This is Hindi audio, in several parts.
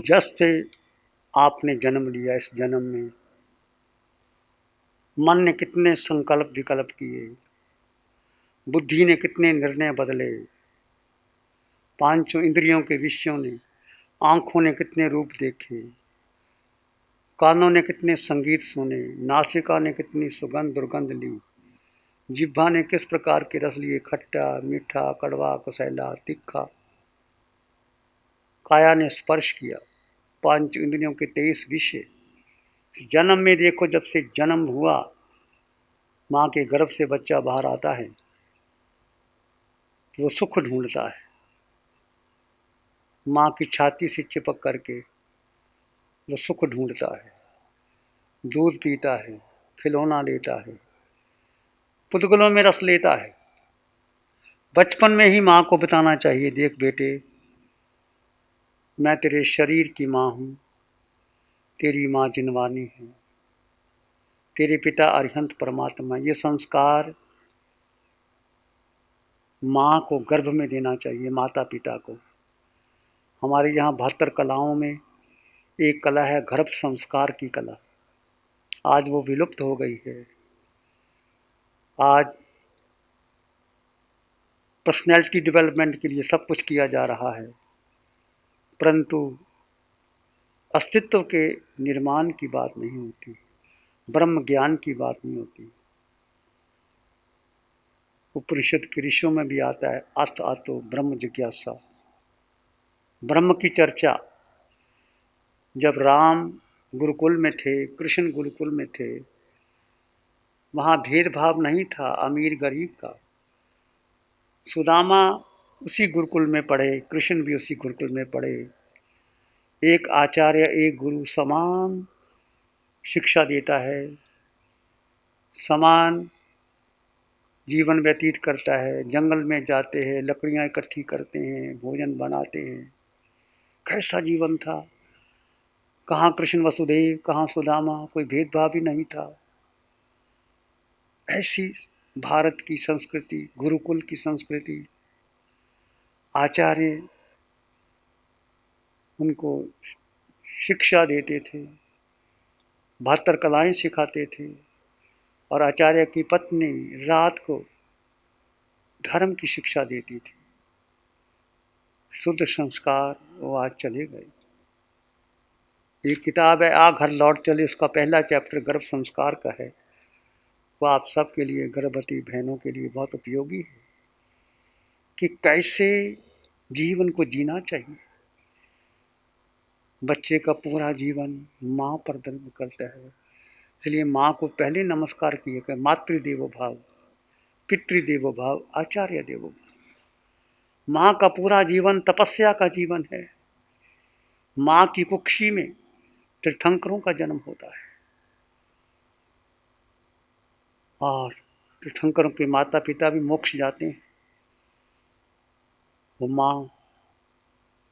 जब से आपने जन्म लिया, इस जन्म में मन ने कितने संकल्प विकल्प किए, बुद्धि ने कितने निर्णय बदले, पांचों इंद्रियों के विषयों ने, आंखों ने कितने रूप देखे, कानों ने कितने संगीत सुने, नासिका ने कितनी सुगंध दुर्गंध ली, जिह्वा ने किस प्रकार के रस लिए, खट्टा मीठा कड़वा कसैला तीखा, काया ने स्पर्श किया, पांच इंद्रियों के 23 विषय। इस जन्म में देखो, जब से जन्म हुआ, माँ के गर्भ से बच्चा बाहर आता है, वो सुख ढूंढता है, माँ की छाती से चिपक करके वो सुख ढूंढता है, दूध पीता है, खिलौना लेता है, पुतगलों में रस लेता है। बचपन में ही माँ को बताना चाहिए, देख बेटे, मैं तेरे शरीर की माँ हूँ, तेरी माँ जिनवानी है, तेरे पिता अरिहंत परमात्मा। ये संस्कार माँ को गर्भ में देना चाहिए, माता पिता को। हमारे यहाँ 72 कलाओं में एक कला है गर्भ संस्कार की कला। आज वो विलुप्त हो गई है। आज पर्सनैलिटी डेवलपमेंट के लिए सब कुछ किया जा रहा है, परंतु अस्तित्व के निर्माण की बात नहीं होती, ब्रह्म ज्ञान की बात नहीं होती। उपनिषद के ऋषियों में भी आता है, अथ आतो ब्रह्म जिज्ञासा। ब्रह्म की चर्चा जब राम गुरुकुल में थे, कृष्ण गुरुकुल में थे, वहाँ भेदभाव नहीं था अमीर गरीब का। सुदामा उसी गुरुकुल में पढ़े, कृष्ण भी उसी गुरुकुल में पढ़े। एक आचार्य एक गुरु समान शिक्षा देता है, समान जीवन व्यतीत करता है। जंगल में जाते हैं, लकड़ियाँ इकट्ठी करते हैं, भोजन बनाते हैं। कैसा जीवन था! कहाँ कृष्ण वसुदेव, कहाँ सुदामा, कोई भेदभाव ही नहीं था। ऐसी भारत की संस्कृति, गुरुकुल की संस्कृति। आचार्य उनको शिक्षा देते थे, 72 कलाएं सिखाते थे, और आचार्य की पत्नी रात को धर्म की शिक्षा देती थी। शुद्ध संस्कार वो आज चले गए। एक किताब है आ घर लौट चले, उसका पहला चैप्टर गर्भ संस्कार का है। वो आप सब के लिए, गर्भवती बहनों के लिए बहुत उपयोगी है कि कैसे जीवन को जीना चाहिए। बच्चे का पूरा जीवन माँ पर निर्भर करता है, इसलिए माँ को पहले नमस्कार किए कि मातृदेवो भाव, पितृदेवो भाव, आचार्य देवो भाव। माँ का पूरा जीवन तपस्या का जीवन है। माँ की कुक्षी में तीर्थंकरों का जन्म होता है, और तीर्थंकरों के माता पिता भी मोक्ष जाते हैं। वो माँ,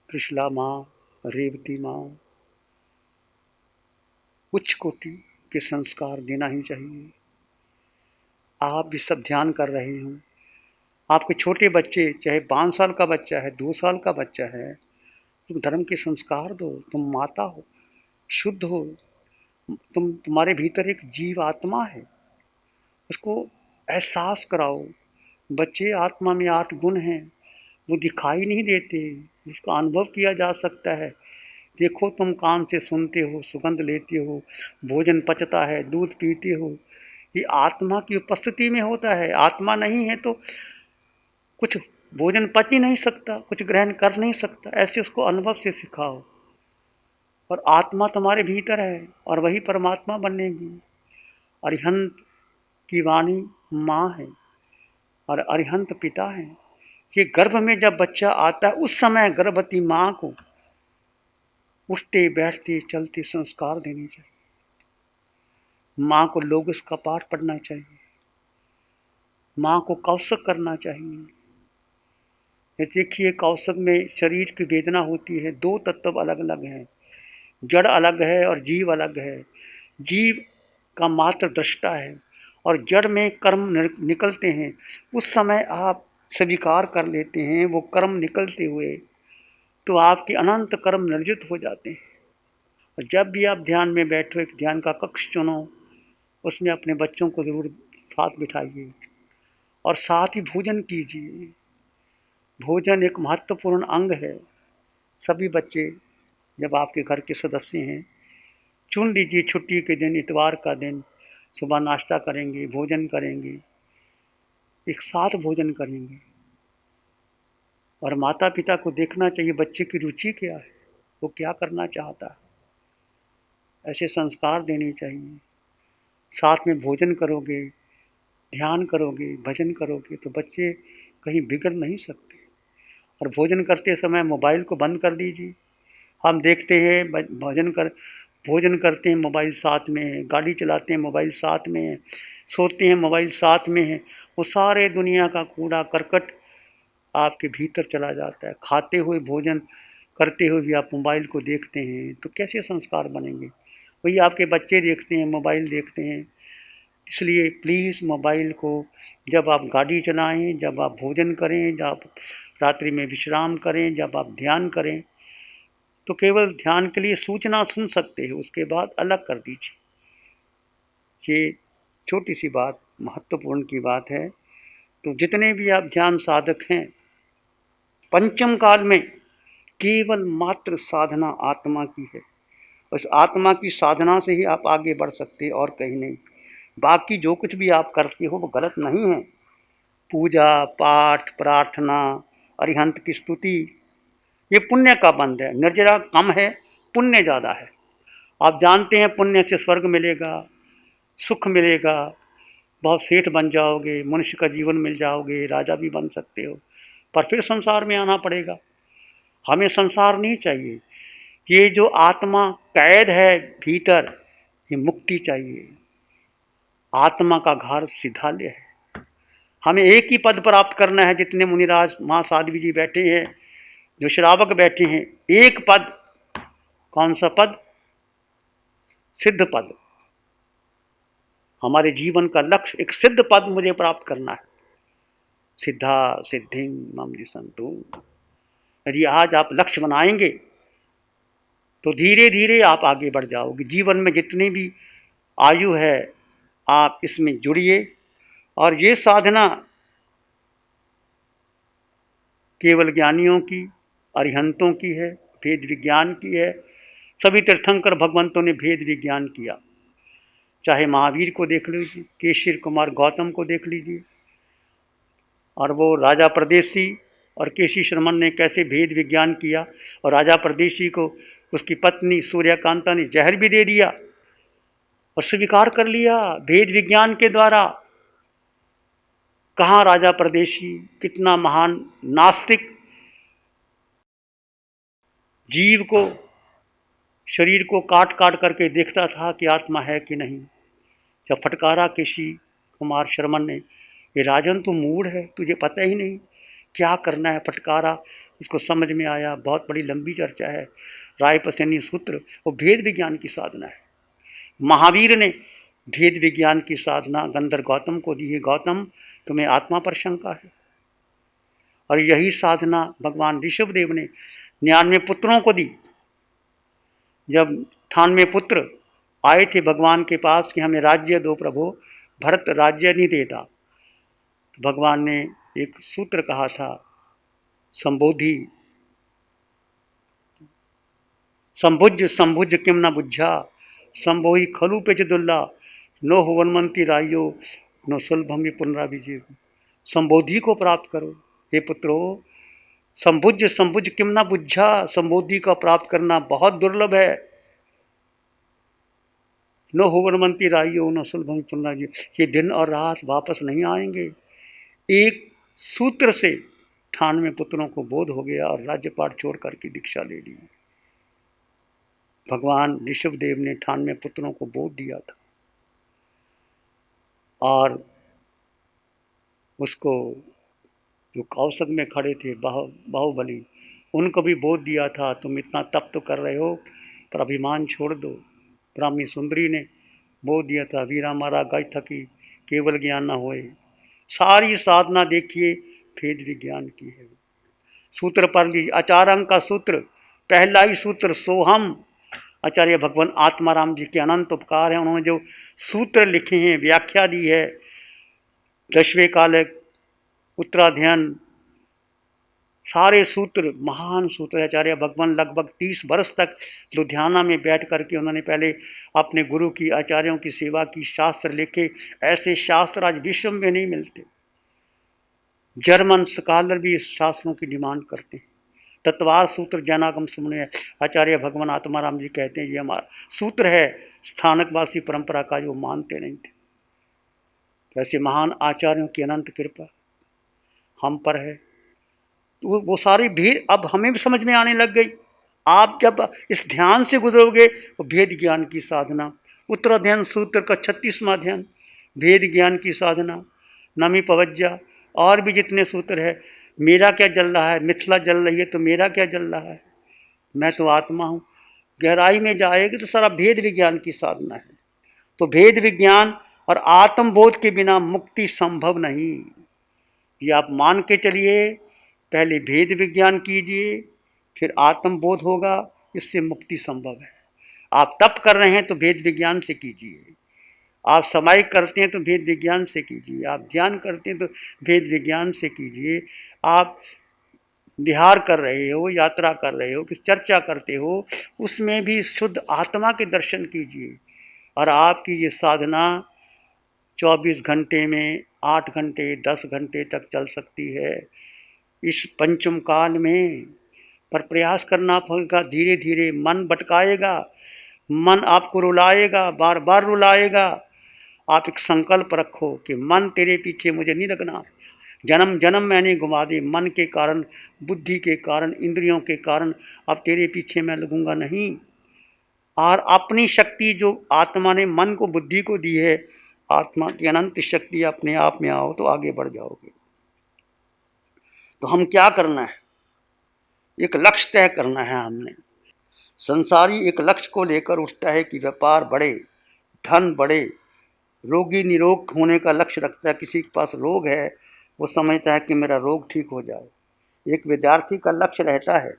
त्रिशला माँ, रेवती माँ, उच्च कोटि के संस्कार देना ही चाहिए। आप भी सब ध्यान कर रहे हों, आपके छोटे बच्चे, चाहे 5 साल का बच्चा है, 2 साल का बच्चा है, तुम धर्म के संस्कार दो। तुम माता हो, शुद्ध हो, तुम्हारे भीतर एक जीव आत्मा है, उसको एहसास कराओ। बच्चे आत्मा में 8 गुण हैं, वो दिखाई नहीं देते, उसका अनुभव किया जा सकता है। देखो, तुम कान से सुनते हो, सुगंध लेते हो, भोजन पचता है, दूध पीते हो, ये आत्मा की उपस्थिति में होता है। आत्मा नहीं है तो कुछ भोजन पच ही नहीं सकता, कुछ ग्रहण कर नहीं सकता। ऐसे उसको अनुभव से सिखाओ। और आत्मा तुम्हारे भीतर है, और वही परमात्मा बनेगी। अरिहंत की वाणी माँ है, और अरिहंत पिता है। ये गर्भ में जब बच्चा आता है, उस समय गर्भवती माँ को उठते बैठते चलते संस्कार देने चाहिए। माँ को लोगस का पाठ पढ़ना चाहिए, माँ को कौशक करना चाहिए। ये देखिए, कौशक में शरीर की वेदना होती है, 2 तत्व अलग अलग हैं, जड़ अलग है और जीव अलग है। जीव का मात्र दृष्टा है, और जड़ में कर्म निकलते हैं। उस समय आप स्वीकार कर लेते हैं वो कर्म निकलते हुए, तो आपके अनंत कर्म निर्जित हो जाते हैं। और जब भी आप ध्यान में बैठो, एक ध्यान का कक्ष चुनो, उसमें अपने बच्चों को ज़रूर साथ बिठाइए और साथ ही भोजन कीजिए। भोजन एक महत्वपूर्ण अंग है। सभी बच्चे जब आपके घर के सदस्य हैं, चुन लीजिए छुट्टी के दिन, इतवार का दिन, सुबह नाश्ता करेंगे, भोजन करेंगे, एक साथ भोजन करेंगे। और माता पिता को देखना चाहिए बच्चे की रुचि क्या है, वो क्या करना चाहता है, ऐसे संस्कार देने चाहिए। साथ में भोजन करोगे, ध्यान करोगे, भजन करोगे तो बच्चे कहीं बिगड़ नहीं सकते। और भोजन करते समय मोबाइल को बंद कर दीजिए। हम देखते हैं भोजन करते हैं मोबाइल साथ में है, गाड़ी चलाते हैं मोबाइल साथ में है, सोते हैं मोबाइल साथ में है। वो सारे दुनिया का कूड़ा करकट आपके भीतर चला जाता है। खाते हुए, भोजन करते हुए भी आप मोबाइल को देखते हैं तो कैसे संस्कार बनेंगे? वही आपके बच्चे देखते हैं, मोबाइल देखते हैं। इसलिए प्लीज़ मोबाइल को जब आप गाड़ी चलाएं, जब आप भोजन करें, जब आप रात्रि में विश्राम करें, जब आप ध्यान करें, तो केवल ध्यान के लिए सूचना सुन सकते हैं, उसके बाद अलग कर दीजिए। ये छोटी सी बात महत्वपूर्ण की बात है। तो जितने भी आप ध्यान साधक हैं, पंचम काल में केवल मात्र साधना आत्मा की है। उस आत्मा की साधना से ही आप आगे बढ़ सकते हैं और कहीं नहीं। बाकी जो कुछ भी आप करते हो वो गलत नहीं है। पूजा पाठ, प्रार्थना, अरिहंत की स्तुति, ये पुण्य का बंध है। निर्जरा कम है, पुण्य ज़्यादा है। आप जानते हैं पुण्य से स्वर्ग मिलेगा, सुख मिलेगा, बहुत सेठ बन जाओगे, मनुष्य का जीवन मिल जाओगे, राजा भी बन सकते हो। पर फिर संसार में आना पड़ेगा। हमें संसार नहीं चाहिए। ये जो आत्मा कैद है भीतर, ये मुक्ति चाहिए। आत्मा का घर सिद्धालय है। हमें एक ही पद प्राप्त करना है। जितने मुनिराज महासाध्वी जी बैठे हैं, जो श्रावक बैठे हैं, एक पद। कौन सा पद? सिद्ध पद। हमारे जीवन का लक्ष्य एक सिद्ध पद मुझे प्राप्त करना है। सिद्धा सिद्धिं मम दिशन्तु। यदि आज आप लक्ष्य बनाएंगे तो धीरे धीरे आप आगे बढ़ जाओगे। जीवन में जितनी भी आयु है आप इसमें जुड़िए। और ये साधना केवल ज्ञानियों की, अरिहंतों की है, भेद विज्ञान की है। सभी तीर्थंकर भगवंतों ने भेद विज्ञान किया। चाहे महावीर को देख लीजिए, केशर कुमार गौतम को देख लीजिए, और वो राजा प्रदेशी और केसी शर्मन ने कैसे भेद विज्ञान किया। और राजा प्रदेशी को उसकी पत्नी सूर्यकांता ने जहर भी दे दिया और स्वीकार कर लिया भेद विज्ञान के द्वारा। कहाँ राजा प्रदेशी कितना महान नास्तिक, जीव को, शरीर को काट काट करके देखता था कि आत्मा है कि नहीं। जब फटकारा केसी कुमार शर्मन ने, ये राजन तू मूढ़ है, तुझे पता ही नहीं क्या करना है। फटकारा, उसको समझ में आया। बहुत बड़ी लंबी चर्चा है। रायपसनी सूत्र, वो भेद विज्ञान की साधना है। महावीर ने भेद विज्ञान की साधना गंधर गौतम को दी है। गौतम, तुम्हें आत्मा पर शंका है। और यही साधना भगवान ऋषभदेव ने 99 पुत्रों को दी। जब 98 पुत्र आए थे भगवान के पास कि हमें राज्य दो प्रभु, भरत राज्य नहीं देता, तो भगवान ने एक सूत्र कहा था, संबोधि संभुज संभुज किम न बुझा, संभोहि खलु पे दुल्ला, नो हुवनमंती रायो, नो सुलभम पुनराभिजीव। संबोधि को प्राप्त करो हे पुत्रो। संभुज संभुज किम न बुझा, संबोधि का प्राप्त करना बहुत दुर्लभ है। नो हुवनमंती रायो, नो सुलभम पुनराभिजीव। ये दिन और रात वापस नहीं आएंगे। एक सूत्र से 98 पुत्रों को बोध हो गया और राज्यपाट छोड़ करके दीक्षा ले ली। भगवान ऋषभदेव ने 98 पुत्रों को बोध दिया था। और उसको जो कौशक में खड़े थे बाहुबली, उनको भी बोध दिया था, तुम इतना तप तो कर रहे हो पर अभिमान छोड़ दो। ब्राह्मी सुंदरी ने बोध दिया था, वीरा मारा गाय थकी, केवल ज्ञान न होए। सारी साधना देखिए भेद विज्ञान की है। सूत्र पर लीजिए, आचार्य का सूत्र, पहला ही सूत्र सोहम, आचार्य भगवान आत्माराम जी के अनंत उपकार हैं। उन्होंने जो सूत्र लिखे हैं, व्याख्या दी है, दशवें कालिक, उत्तराध्ययन, सारे सूत्र, महान सूत्र। आचार्य भगवान लगभग 30 वर्ष तक लुधियाना में बैठ करके उन्होंने पहले अपने गुरु की, आचार्यों की सेवा की, शास्त्र लिखे। ऐसे शास्त्र आज विश्व में नहीं मिलते। जर्मन स्कॉलर भी इस शास्त्रों की डिमांड करते हैं। तत्वार सूत्र जैनागम सुमने आचार्य भगवान आत्माराम जी कहते हैं ये हमारा सूत्र है, स्थानकवासी परंपरा का जो मानते नहीं थे। ऐसे महान आचार्यों की अनंत कृपा हम पर है। तो वो सारी भेद अब हमें भी समझ में आने लग गई। आप जब इस ध्यान से गुजरोगे तो भेद ज्ञान की साधना, उत्तराध्ययन सूत्र का 36वां अध्ययन, भेद ज्ञान की साधना, नमी पवज्जा, और भी जितने सूत्र है, मेरा क्या जल रहा है, मिथिला जल रही है तो मेरा क्या जल रहा है, मैं तो आत्मा हूँ, गहराई में जाएगी तो सारा भेद विज्ञान की साधना है। तो भेद विज्ञान और आत्मबोध के बिना मुक्ति संभव नहीं। ये आप मान के चलिए, पहले भेद विज्ञान कीजिए, फिर आत्मबोध होगा, इससे मुक्ति संभव है। आप तप कर रहे हैं तो भेद विज्ञान से कीजिए, आप समायिक करते हैं तो भेद विज्ञान से कीजिए, आप ध्यान करते हैं तो भेद विज्ञान से कीजिए, आप विहार कर रहे हो, यात्रा कर रहे हो, किस चर्चा करते हो, उसमें भी शुद्ध आत्मा के दर्शन कीजिए। और आपकी ये साधना 24 घंटे में 8 घंटे 10 घंटे तक चल सकती है इस पंचम काल में। पर प्रयास करना पड़ेगा, धीरे धीरे मन भटकाएगा, मन आपको रुलाएगा, बार बार रुलाएगा। आप एक संकल्प रखो कि मन तेरे पीछे मुझे नहीं लगना, जन्म जन्म मैंने घुमा दी, मन के कारण, बुद्धि के कारण, इंद्रियों के कारण, अब तेरे पीछे मैं लगूंगा नहीं। और अपनी शक्ति जो आत्मा ने मन को, बुद्धि को दी है, आत्मा की अनंत शक्ति अपने आप में आओ तो आगे बढ़ जाओगे। तो हम क्या करना है, एक लक्ष्य तय करना है हमने। संसारी एक लक्ष्य को लेकर उठता है कि व्यापार बढ़े, धन बढ़े, रोगी निरोग होने का लक्ष्य रखता है। किसी के पास रोग है, वो समझता है कि मेरा रोग ठीक हो जाए। एक विद्यार्थी का लक्ष्य रहता है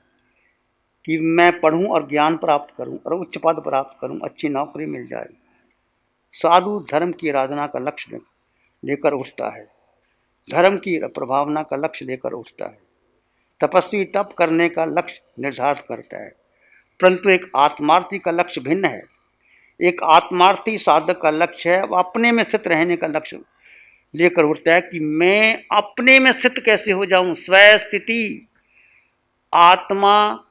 कि मैं पढ़ूं और ज्ञान प्राप्त करूं और उच्च पद प्राप्त करूं, अच्छी नौकरी मिल जाए। साधु धर्म की आराधना का लक्ष्य लेकर उठता है, धर्म की प्रभावना का लक्ष्य लेकर उठता है, तपस्वी तप करने का लक्ष्य निर्धारित करता है। परंतु एक आत्मार्थी का लक्ष्य भिन्न है। एक आत्मार्थी साधक का लक्ष्य है, वह अपने में स्थित रहने का लक्ष्य लेकर उठता है कि मैं अपने में स्थित कैसे हो जाऊं, स्व स्थिति। आत्मा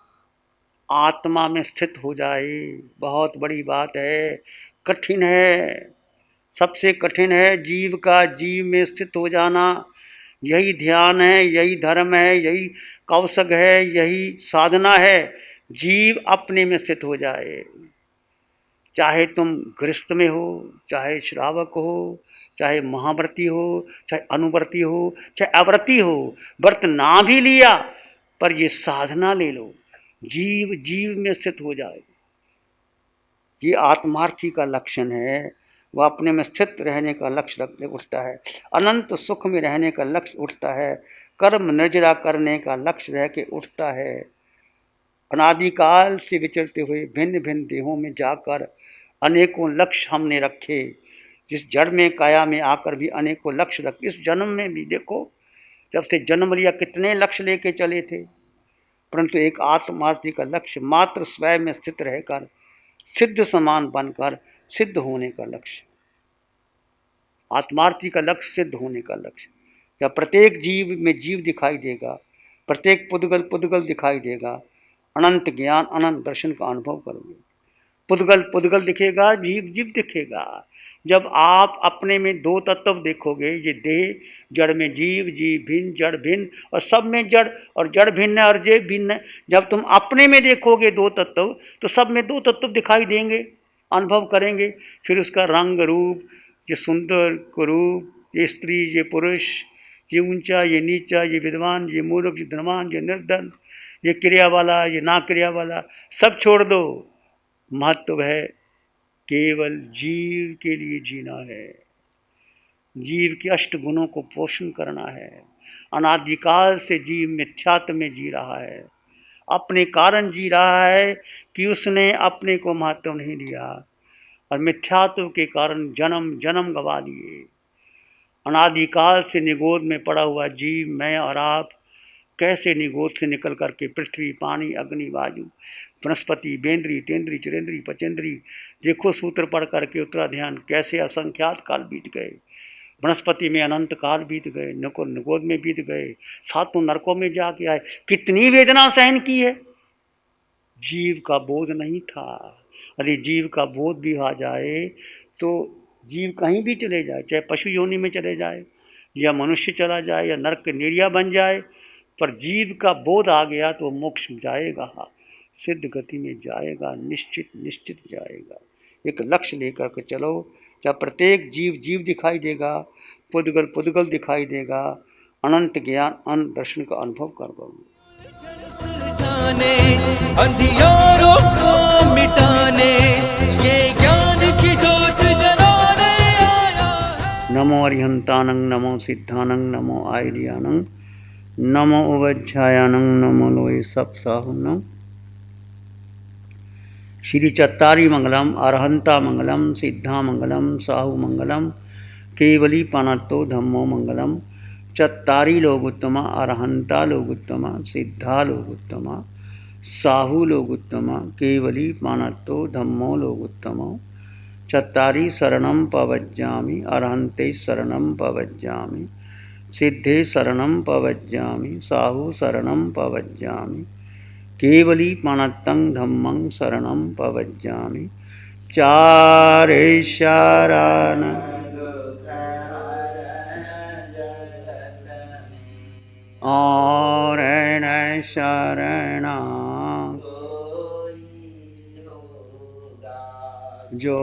आत्मा में स्थित हो जाए, बहुत बड़ी बात है, कठिन है, सबसे कठिन है जीव का जीव में स्थित हो जाना। यही ध्यान है, यही धर्म है, यही कौशग है, यही साधना है, जीव अपने में स्थित हो जाए। चाहे तुम गृहस्थ में हो, चाहे श्रावक हो, चाहे महाव्रती हो, चाहे अनुव्रती हो, चाहे अव्रती हो, व्रत ना भी लिया पर ये साधना ले लो, जीव जीव में स्थित हो जाए। ये आत्मार्थी का लक्षण है, वह अपने में स्थित रहने का लक्ष्य रखने उठता है, अनंत सुख में रहने का लक्ष्य उठता है, कर्म निर्जरा करने का लक्ष्य रह के उठता है। अनादिकाल से विचरते हुए भिन्न भिन्न देहों में जाकर अनेकों लक्ष्य हमने रखे, जिस जड़ में काया में आकर भी अनेकों लक्ष्य रखे। इस जन्म में भी देखो, जब से जन्म लिया कितने लक्ष्य लेके चले थे, परंतु एक आत्मार्थी का लक्ष्य मात्र स्वयं में स्थित रहकर सिद्ध समान बनकर सिद्ध होने का लक्ष्य। आत्मार्थी का लक्ष्य सिद्ध होने का लक्ष्य। जब प्रत्येक जीव में जीव दिखाई देगा, प्रत्येक पुद्गल पुद्गल दिखाई देगा, अनंत ज्ञान अनंत दर्शन का अनुभव करोगे। पुद्गल पुद्गल दिखेगा, जीव जीव दिखेगा। जब आप अपने में दो तत्व देखोगे, ये देह, जड़ में जीव, जीव भिन्न, जड़ भिन्न, और सब में जड़, और जड़ भिन्न है और जीव भिन्न है। जब तुम अपने में देखोगे दो तत्व, तो सब में दो तत्व दिखाई देंगे, अनुभव करेंगे। फिर उसका रंग रूप, ये सुंदर कुरूप, ये स्त्री, ये पुरुष, ये ऊंचा, ये नीचा, ये विद्वान, ये मूर्ख, ये धनवान, ये निर्धन, ये क्रिया वाला, ये ना क्रिया वाला, सब छोड़ दो। महत्व है केवल जीव के लिए जीना है, जीव के अष्ट गुणों को पोषण करना है। अनादिकाल से जीव मिथ्यात्व में जी रहा है, अपने कारण जी रहा है कि उसने अपने को महत्व नहीं दिया और मिथ्यात्व के कारण जन्म जन्म गवा लिए। अनादिकाल से निगोद में पड़ा हुआ जीव मैं और आप कैसे निगोद से निकल करके पृथ्वी, पानी, अग्नि, वायु, वनस्पति, बेंद्री, तेंद्री, चिरेंद्री, पचेंद्री, देखो सूत्र पढ़ करके उत्तरा ध्यान, कैसे असंख्यात काल बीत गए। वनस्पति में अनंत काल बीत गए, निगोद में बीत गए, सातों नरकों में जाके आए, कितनी वेदना सहन की है। जीव का बोध नहीं था। यदि जीव का बोध भी आ जाए तो जीव कहीं भी चले जाए, चाहे पशु योनि में चले जाए या मनुष्य चला जाए या नरक के निर्या बन जाए, पर जीव का बोध आ गया तो मोक्ष जाएगा, सिद्ध गति में जाएगा, निश्चित निश्चित जाएगा। एक लक्ष्य लेकर के चलो, जब प्रत्येक जीव जीव दिखाई देगा, पुद्गल पुद्गल दिखाई देगा, अनंत ज्ञान अनंत दर्शन का अनुभव कर पाओगे। अंधियारों को मिटाने ये ज्ञान की ज्योत जलाने आया है। नमो अरिहंतानं, नमो सिद्धानं, नमो आयर्यानं, नमो उवज्झायानं, नमो लोये सप्साहुनं। श्री चत्तारी मंगलम, अरहंता मंगलम, सिद्धा मंगलम, साहु मंगलम, केवली पानत्तो धम्मो मंगलम। चत्तारी लोग उत्तमा, अरहंता लोग उत्तमा, सिद्धा लोग उत्तमा, साहु लोग उत्तमा, केवली पानत्तो धम्मो लोग उत्तमो। चत्तारी शरणं पवज्जामि, अरहंते शरणं पवज्जामि, सिद्धे शरणं पवज्जामि, साहु शरणं पवज्जामि, केवली पानत्तं धम्मं शरणं पवज्जामि। चारे शरण और शरणा जो